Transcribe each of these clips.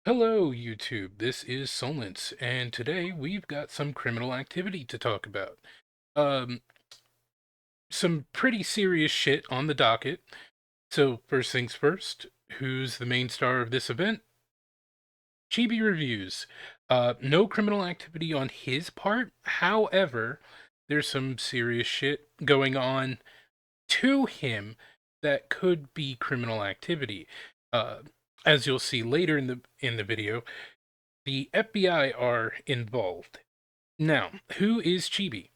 Hello, YouTube. This is Solince, and today we've got some criminal activity to talk about. Um, some pretty serious shit on the docket. So, first things first, who's the main star of this event? Chibi Reviews. No criminal activity on his part. However, there's some serious shit going on to him that could be criminal activity. Uh, as you'll see later in the video, the FBI are involved. Now, who is Chibi?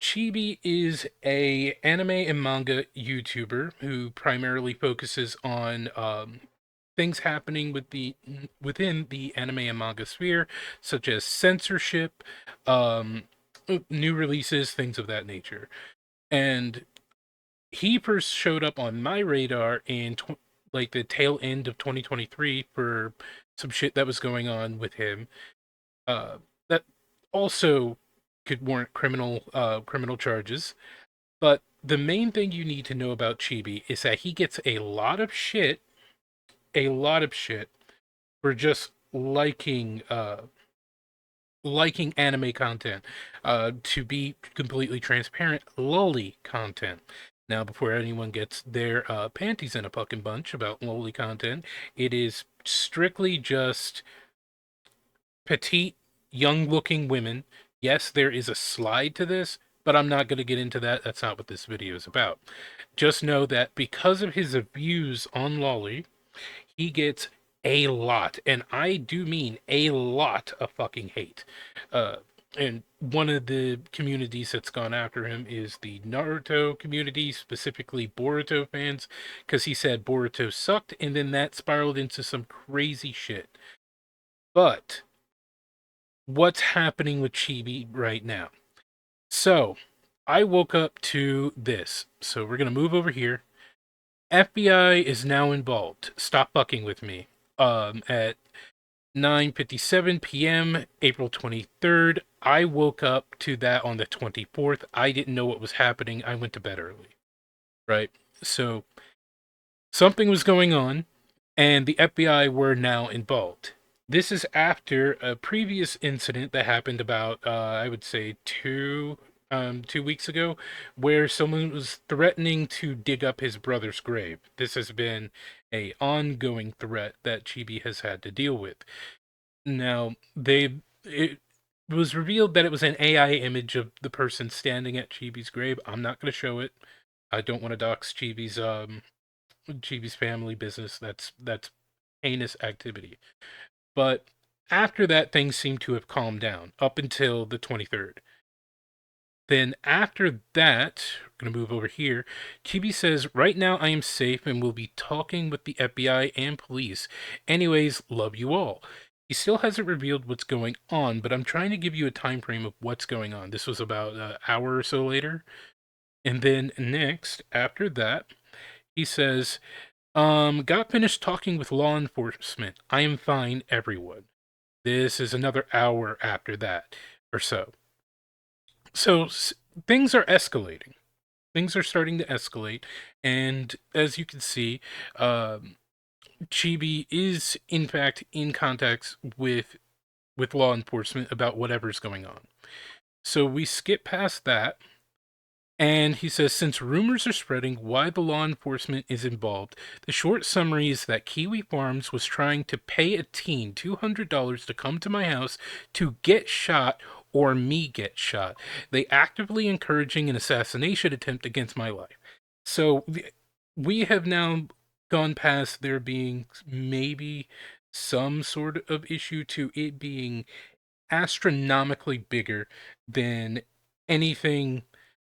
Chibi is a anime and manga YouTuber who primarily focuses on things happening within the anime and manga sphere, such as censorship, um, new releases, things of that nature. And he first showed up on my radar in like the tail end of 2023 for some shit that was going on with him. That also could warrant criminal charges. But the main thing you need to know about Chibi is that he gets a lot of shit for just liking anime content. To be completely transparent, lolly content. Now, before anyone gets their panties in a fucking bunch about lolly content, it is strictly just petite, young looking women. Yes, there is a slide to this, but I'm not going to get into that. That's not what this video is about. Just know that because of his views on Lolly, he gets a lot, and I do mean a lot of fucking hate. Uh, and one of the communities that's gone after him is the Naruto community, specifically Boruto fans, because he said Boruto sucked, and then that spiraled into some crazy shit. But what's happening with Chibi right now? So, I woke up to this. So, we're going to move over here. FBI is now involved. Stop fucking with me. At 9:57 p.m., April 23rd, I woke up to that on the 24th. I didn't know what was happening. I went to bed early, right? So, something was going on, and the FBI were now involved. This is after a previous incident that happened about, I would say, 2 weeks ago, where someone was threatening to dig up his brother's grave. This has been a ongoing threat that Chibi has had to deal with. Now, it was revealed that it was an AI image of the person standing at Chibi's grave. I'm not going to show it. I don't want to dox Chibi's family business. That's heinous activity. But after that, things seem to have calmed down up until the 23rd. Then after that, we're going to move over here. Chibi says, right now I am safe and will be talking with the FBI and police. Anyways, love you all. He still hasn't revealed what's going on, but I'm trying to give you a time frame of what's going on. This was about an hour or so later. And then next, after that, he says, got finished talking with law enforcement. I am fine, everyone. This is another hour after that, or so. So things are escalating. Things are starting to escalate, and as you can see, Chibi is in fact in contact with law enforcement about whatever's going on. So we skip past that, and he says, since rumors are spreading why the law enforcement is involved, the short summary is that Kiwi Farms was trying to pay a teen $200 to come to my house to get shot or me get shot. They actively encouraging an assassination attempt against my life. So we have now gone past there being maybe some sort of issue to it being astronomically bigger than anything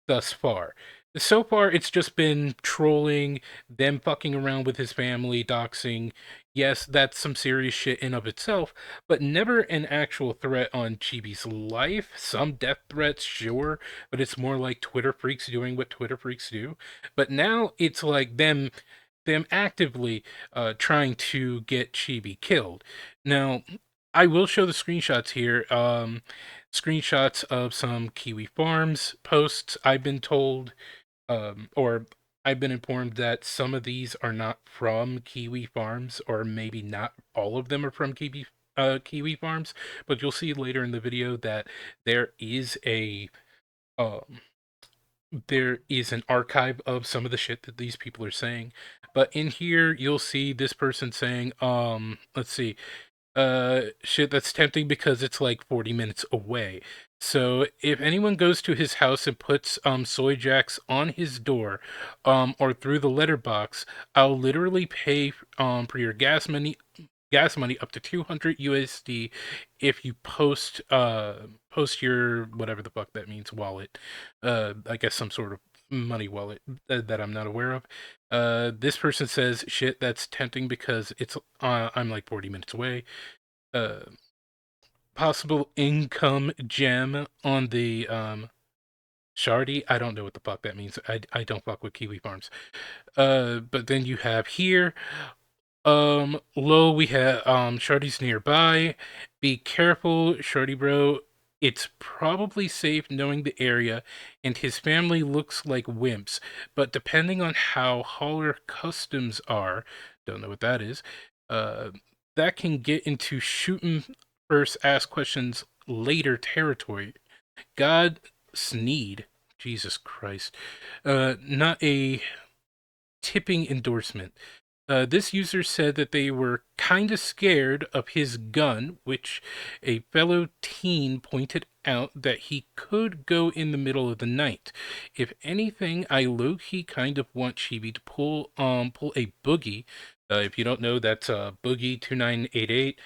thus far. So far, it's just been trolling, them fucking around with his family, doxing. Yes, that's some serious shit in of itself, but never an actual threat on Chibi's life. Some death threats, sure, but it's more like Twitter freaks doing what Twitter freaks do. But now it's like them actively trying to get Chibi killed. Now, I will show the screenshots here. Screenshots of some Kiwi Farms posts. I've been told, or I've been informed that some of these are not from Kiwi Farms, or maybe not all of them are from Kiwi Farms. But you'll see later in the video that there is a um, there is an archive of some of the shit that these people are saying. But in here, you'll see this person saying, let's see, shit that's tempting because it's like 40 minutes away. So if anyone goes to his house and puts soy jacks on his door or through the letterbox, I'll literally pay for your gas money up to 200 USD if you post your whatever the fuck that means wallet. I guess some sort of money wallet that I'm not aware of. This person says shit that's tempting because it's I'm like 40 minutes away. Uh Possible income gem on the Shardy. I don't know what the fuck that means. I don't fuck with Kiwi Farms. But then you have here low, we have Shardy's nearby. Be careful, Shardy bro. It's probably safe knowing the area, and his family looks like wimps. But depending on how hauler customs are, don't know what that is, uh, that can get into shooting first, ask questions later territory. God Sneed, Jesus Christ, not a tipping endorsement. This user said that they were kind of scared of his gun, which a fellow teen pointed out that he could go in the middle of the night. If anything, I low-key kind of want Chibi to pull a boogie. If you don't know, that's Boogie 2988.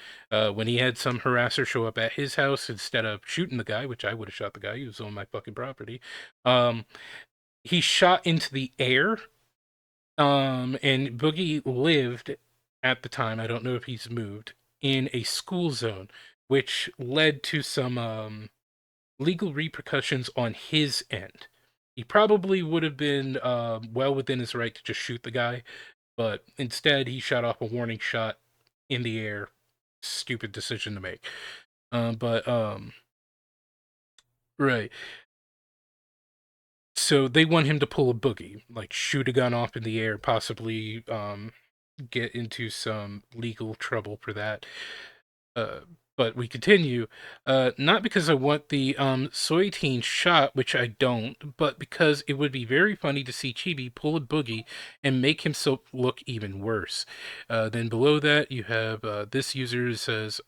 When he had some harasser show up at his house instead of shooting the guy, which I would have shot the guy, he was on my fucking property. Um, he shot into the air, and Boogie lived at the time, I don't know if he's moved, in a school zone, which led to some legal repercussions on his end. He probably would have been well within his right to just shoot the guy, but instead he shot off a warning shot in the air. Stupid decision to make. But right. So they want him to pull a boogie, like shoot a gun off in the air, possibly get into some legal trouble for that. Uh, but we continue, not because I want the soy teen shot, which I don't, but because it would be very funny to see Chibi pull a boogie and make himself look even worse. Then below that, you have this user says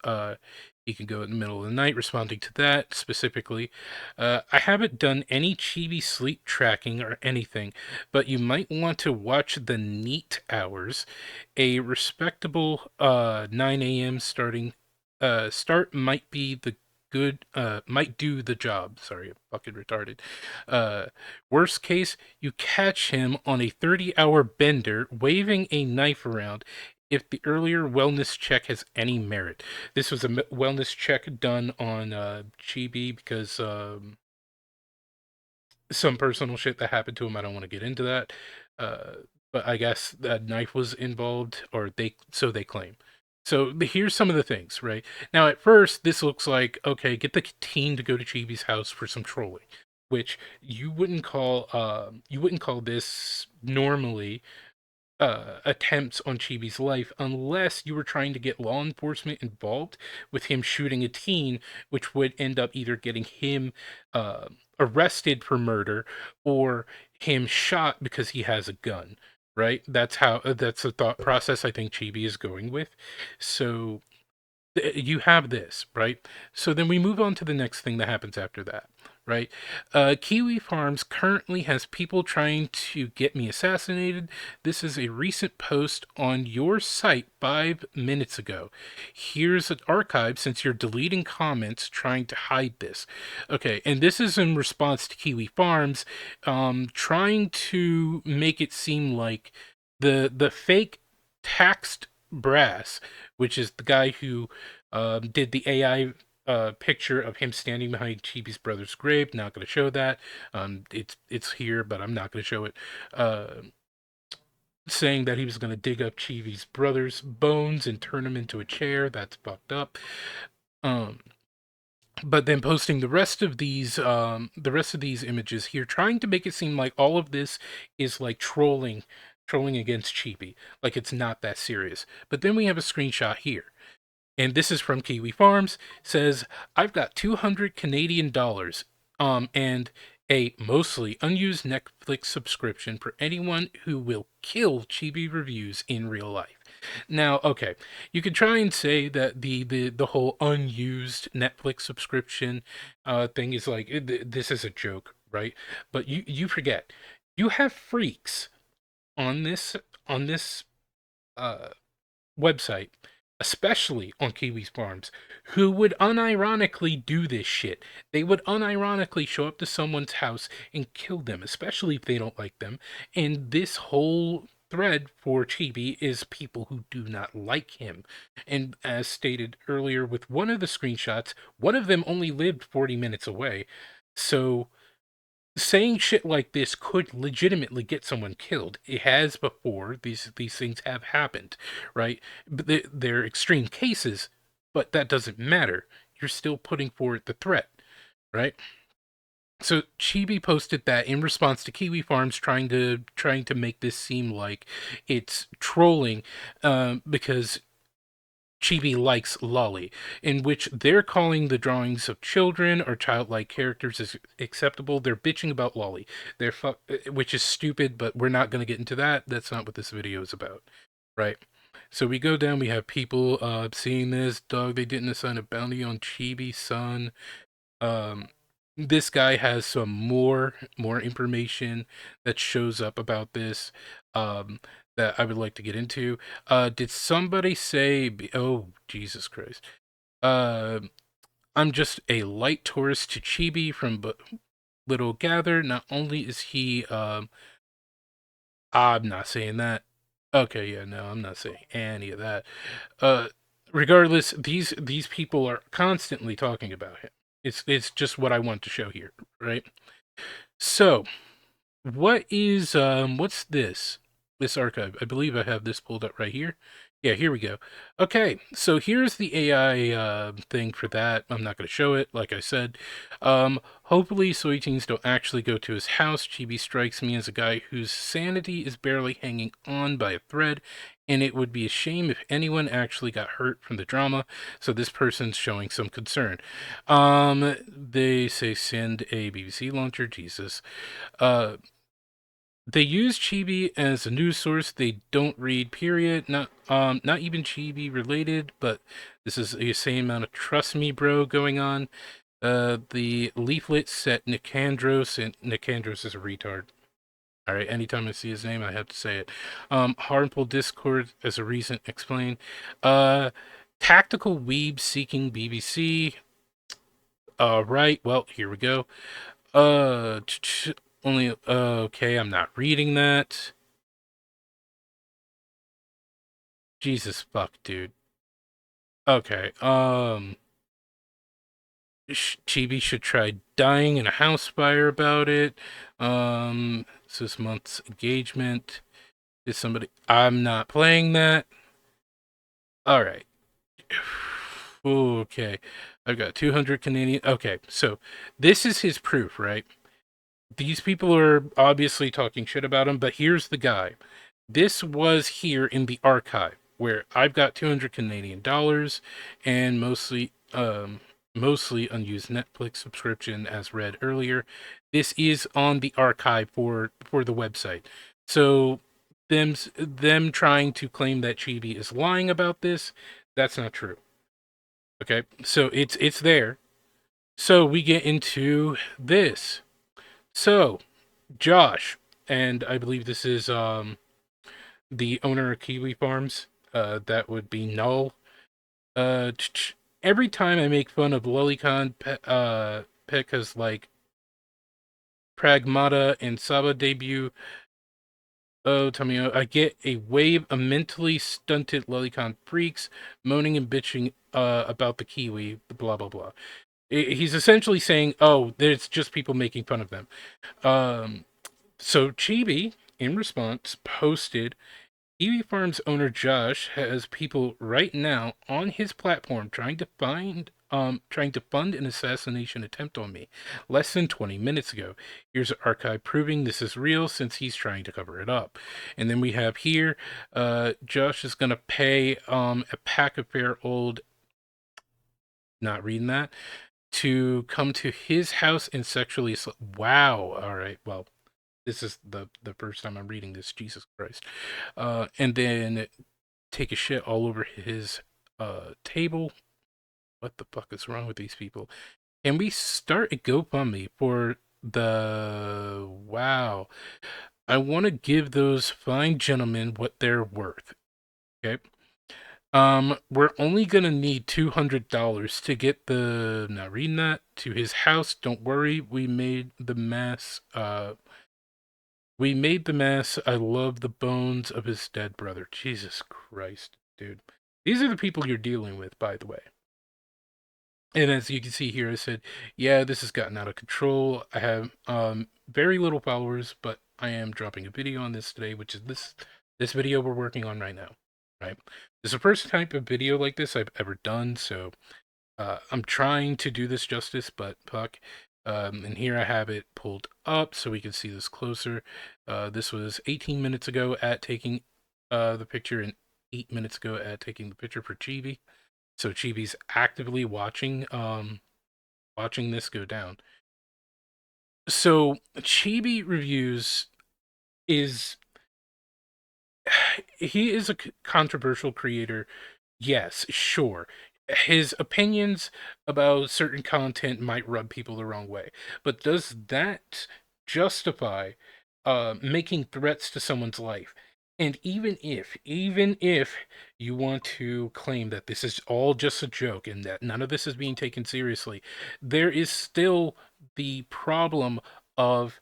he can go in the middle of the night, responding to that specifically. I haven't done any Chibi sleep tracking or anything, but you might want to watch the neat hours. A respectable 9 a.m. Start might be the might do the job. Sorry, I'm fucking retarded. Uh Worst case, you catch him on a 30-hour bender waving a knife around if the earlier wellness check has any merit. This was a wellness check done on Chibi because some personal shit that happened to him. I don't want to get into that. Uh, but I guess that knife was involved, or they claim. So here's some of the things, right? Now, at first, this looks like okay, get the teen to go to Chibi's house for some trolling, which you wouldn't call this normally attempts on Chibi's life unless you were trying to get law enforcement involved with him shooting a teen, which would end up either getting him uh, arrested for murder or him shot because he has a gun. Right? That's the thought process I think Chibi is going with. So you have this, right? So then we move on to the next thing that happens after that, right? Kiwi Farms currently has people trying to get me assassinated. This is a recent post on your site 5 minutes ago. Here's an archive since you're deleting comments trying to hide this. Okay, and this is in response to Kiwi Farms trying to make it seem like the fake taxed brass, which is the guy who did the AI picture of him standing behind Chibi's brother's grave. Not going to show that. It's here, but I'm not going to show it. Saying that he was going to dig up Chibi's brother's bones and turn him into a chair. That's fucked up. Um, but then posting the rest of these images here, trying to make it seem like all of this is like trolling against Chibi, like it's not that serious. But then we have a screenshot here, and this is from Kiwi Farms. Says, I've got 200 Canadian dollars and a mostly unused Netflix subscription for anyone who will kill Chibi Reviews in real life. Now, okay, you could try and say that the whole unused Netflix subscription thing is like this is a joke, right? But you forget, you have freaks on this uh, website, especially on Kiwi's Farms, who would unironically do this shit. They would unironically show up to someone's house and kill them, especially if they don't like them. And this whole thread for Chibi is people who do not like him. And as stated earlier with one of the screenshots, one of them only lived 40 minutes away. So saying shit like this could legitimately get someone killed. It has before. These things have happened, right? But they're extreme cases, but that doesn't matter. You're still putting forward the threat, right? So Chibi posted that in response to Kiwi Farms trying to make this seem like it's trolling, because Chibi likes Lolly, in which they're calling the drawings of children or childlike characters as acceptable. They're bitching about Lolly. Which is stupid, but we're not going to get into that. That's not what this video is about, right? So we go down, we have people seeing this. Dog, they didn't assign a bounty on Chibi's son. Um, this guy has some more information that shows up about this that I would like to get into. Did somebody say? Oh, Jesus Christ! Uh, I'm just a light tourist to Chibi from Little Gather. Not only is he I'm not saying that. Okay, yeah, no, I'm not saying any of that. Uh, Regardless, these people are constantly talking about him. It's just what I want to show here, right? So, what's this? This archive. I believe I have this pulled up right here. Yeah, here we go. Okay, so here's the AI thing for that. I'm not going to show it, like I said. Hopefully Soyteens don't actually go to his house. Chibi strikes me as a guy whose sanity is barely hanging on by a thread, and it would be a shame if anyone actually got hurt from the drama, so this person's showing some concern. They say send a BBC launcher, Jesus. Uh, they use Chibi as a news source. They don't read, period. Not even Chibi related, but this is the same amount of trust me, bro, going on. The leaflet set Nicandros, and Nicandros is a retard. All right, anytime I see his name, I have to say it. Harmful discord as a reason explain. Tactical weeb seeking BBC. Right, well, here we go. Only, okay, I'm not reading that. Jesus fuck, dude. Okay, Chibi should try dying in a house fire about it. It's this month's engagement. Is somebody... I'm not playing that. Alright. Okay. I've got 200 Canadian... Okay, so this is his proof, right? These people are obviously talking shit about him, but here's the guy. This was here in the archive where I've got 200 Canadian dollars and mostly unused Netflix subscription as read earlier. This is on the archive for the website. So them trying to claim that Chibi is lying about this, that's not true. Okay? So it's there. So we get into this. So, Josh, and I believe this is the owner of Kiwi Farms. That would be Null. Every time I make fun of Lolicon, Pekka's like Pragmata and Saba debut. Oh, Tomio, I get a wave of mentally stunted Lolicon freaks moaning and bitching about the Kiwi, blah blah blah. He's essentially saying, "Oh, there's just people making fun of them." So Chibi, in response, posted, Kiwi Farms owner Josh has people right now on his platform trying to find trying to fund an assassination attempt on me less than 20 minutes ago. Here's an archive proving this is real since he's trying to cover it up. And then we have here, Josh is gonna pay a pack of fair old, not reading that, to come to his house and sexually assault. Wow. All right. Well, this is the first time I'm reading this. Jesus Christ. And then take a shit all over his table. What the fuck is wrong with these people? Can we start a GoFundMe for the wow? I want to give those fine gentlemen what they're worth. Okay. We're only gonna need $200 to get the now reading that to his house. Don't worry, we made the mess. We made the mess. I love the bones of his dead brother. Jesus Christ, dude. These are the people you're dealing with, by the way. And as you can see here, I said, yeah, this has gotten out of control. I have very little followers, but I am dropping a video on this today, which is this video we're working on right now. Right? This is the first type of video like this I've ever done, so I'm trying to do this justice, but fuck. And here I have it pulled up so we can see this closer. This was 18 minutes ago at taking the picture and 8 minutes ago at taking the picture for Chibi. So Chibi's actively watching this go down. So Chibi Reviews is he is a controversial creator. Yes, sure. His opinions about certain content might rub people the wrong way, but does that justify making threats to someone's life? And even if you want to claim that this is all just a joke and that none of this is being taken seriously, there is still the problem of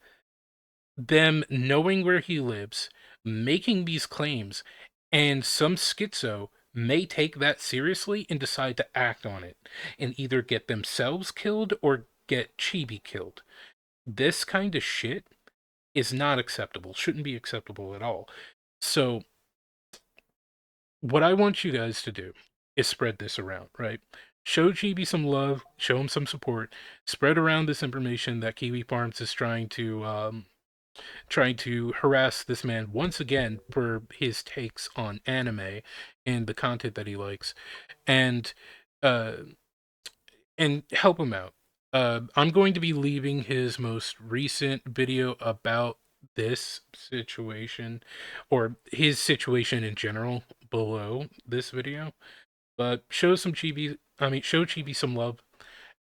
them knowing where he lives, making these claims, and some schizo may take that seriously and decide to act on it and either get themselves killed or get Chibi killed. This kind of shit is not acceptable, shouldn't be acceptable at all. So, what I want you guys to do is spread this around, right? Show Chibi some love, show him some support, spread around this information that Kiwi Farms is trying to harass this man once again for his takes on anime and the content that he likes, and uh, and help him out. I'm going to be leaving his most recent video about this situation or his situation in general below this video. But show Chibi some love,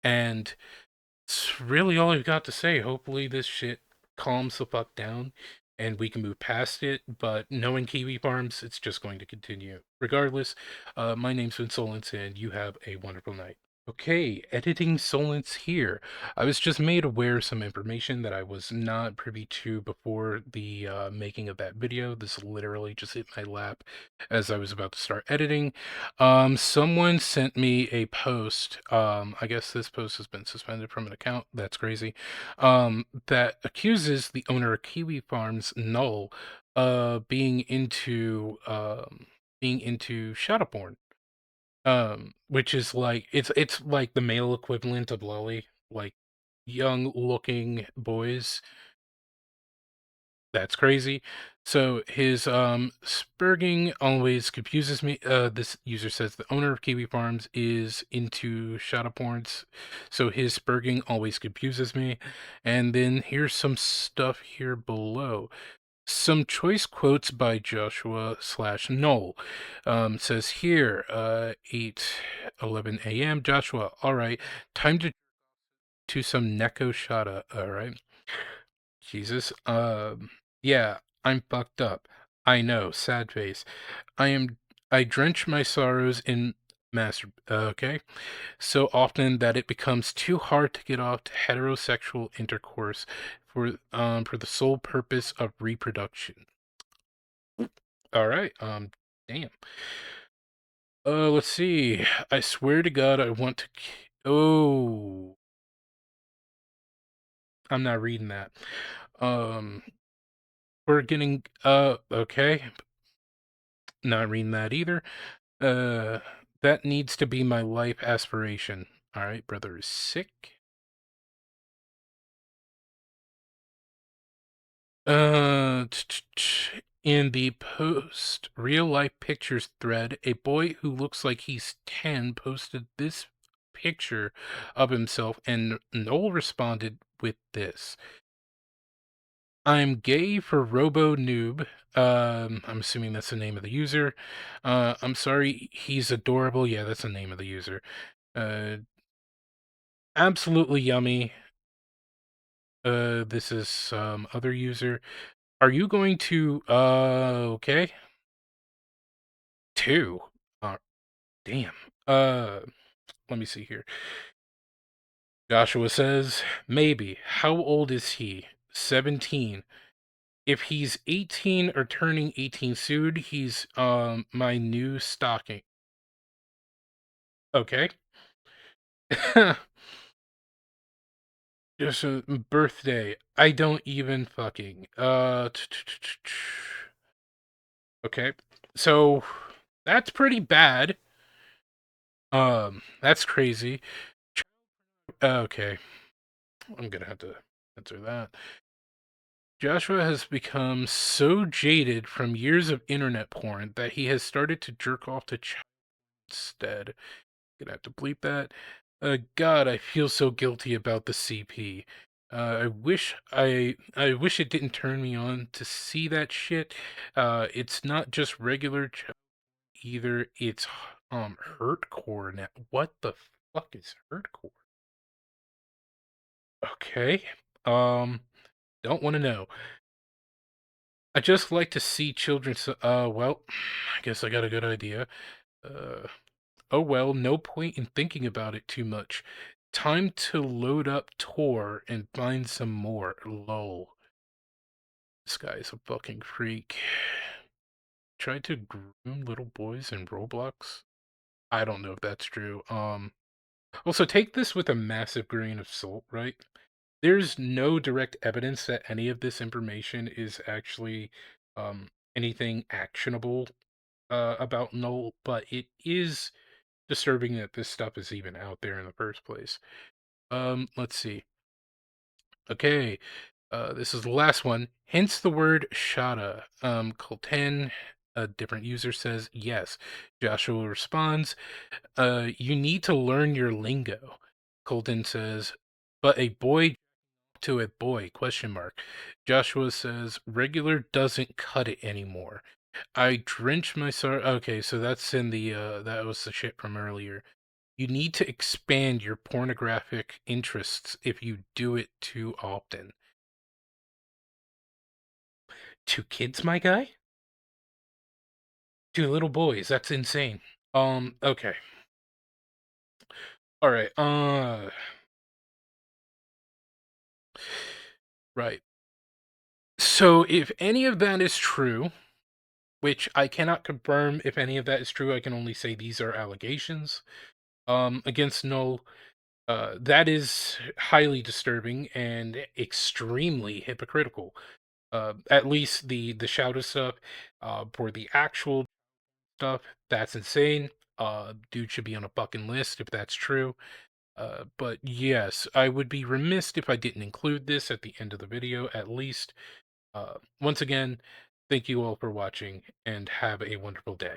and it's really all I've got to say. Hopefully, this shit calms the fuck down and we can move past it. But knowing Kiwi Farms, it's just going to continue. Regardless, my name's been Solince, and you have a wonderful night. Okay, editing Solince here. I was just made aware of some information that I was not privy to before the making of that video. This literally just hit my lap as I was about to start editing. Someone sent me a post. I guess this post has been suspended from an account. That's crazy. That accuses the owner of Kiwi Farms, Null, being into shadow porn, which is like it's like the male equivalent of lolly, like young looking boys. That's crazy. So his spurging always confuses me. This user says the owner of Kiwi Farms is into shadow porns, so his spurging always confuses me. And then here's some stuff here below. Some choice quotes by Joshua slash Noel. Says here, 8:11 a.m. Joshua, all right, time to some Neko Shada. All right, Jesus. Yeah, I'm fucked up. I know, sad face. I drench my sorrows in master. Okay, so often that it becomes too hard to get off to heterosexual intercourse for the sole purpose of reproduction. All right. Damn. Let's see. I swear to God, I want to. Oh, I'm not reading that. Um, we're getting. Okay. Not reading that either. Uh, that needs to be my life aspiration. All right, brother is sick. In the post real life pictures thread, a boy who looks like he's 10 posted this picture of himself, and Noel responded with this. I'm gay for Robo Noob. I'm assuming that's the name of the user. I'm sorry, he's adorable. Yeah, that's the name of the user. Uh, absolutely yummy. This is some other user. Are you going to, okay? Two. Damn. Uh, Let me see here. Joshua says, maybe. How old is he? 17. If he's 18 or turning 18 soon, he's my new stocking. Okay. Just a birthday. I don't even fucking okay. So that's pretty bad. That's crazy. Okay. I'm gonna have to answer that. Joshua has become so jaded from years of internet porn that he has started to jerk off to child instead. Gonna have to bleep that. God, I feel so guilty about the CP. I wish it didn't turn me on to see that shit. It's not just regular either. It's hurtcore now. What the fuck is hurtcore? Okay. Um, don't want to know. I just like to see children. Well, I guess I got a good idea. Uh, oh well, no point in thinking about it too much. Time to load up Tor and find some more. Lol. This guy is a fucking freak. Tried to groom little boys in Roblox? I don't know if that's true. Also take this with a massive grain of salt, right? There's no direct evidence that any of this information is actually anything actionable about Null, but it is disturbing that this stuff is even out there in the first place. Let's see. Okay, this is the last one. Hence the word shada. Colten, a different user, says yes. Joshua responds, you need to learn your lingo. Colton says, but a boy to a boy, question mark. Joshua says, regular doesn't cut it anymore. I drench my sorrow. Okay, so that's in the, that was the shit from earlier. You need to expand your pornographic interests if you do it too often. 2 kids, my guy? 2 little boys, that's insane. Okay. Alright, right. So if any of that is true, which I cannot confirm if any of that is true, I can only say these are allegations, against Null. That is highly disturbing and extremely hypocritical. At least the Shouter stuff. For the actual stuff, that's insane. Dude should be on a fucking list if that's true. But yes, I would be remiss if I didn't include this at the end of the video, at least. Once again, thank you all for watching, and have a wonderful day.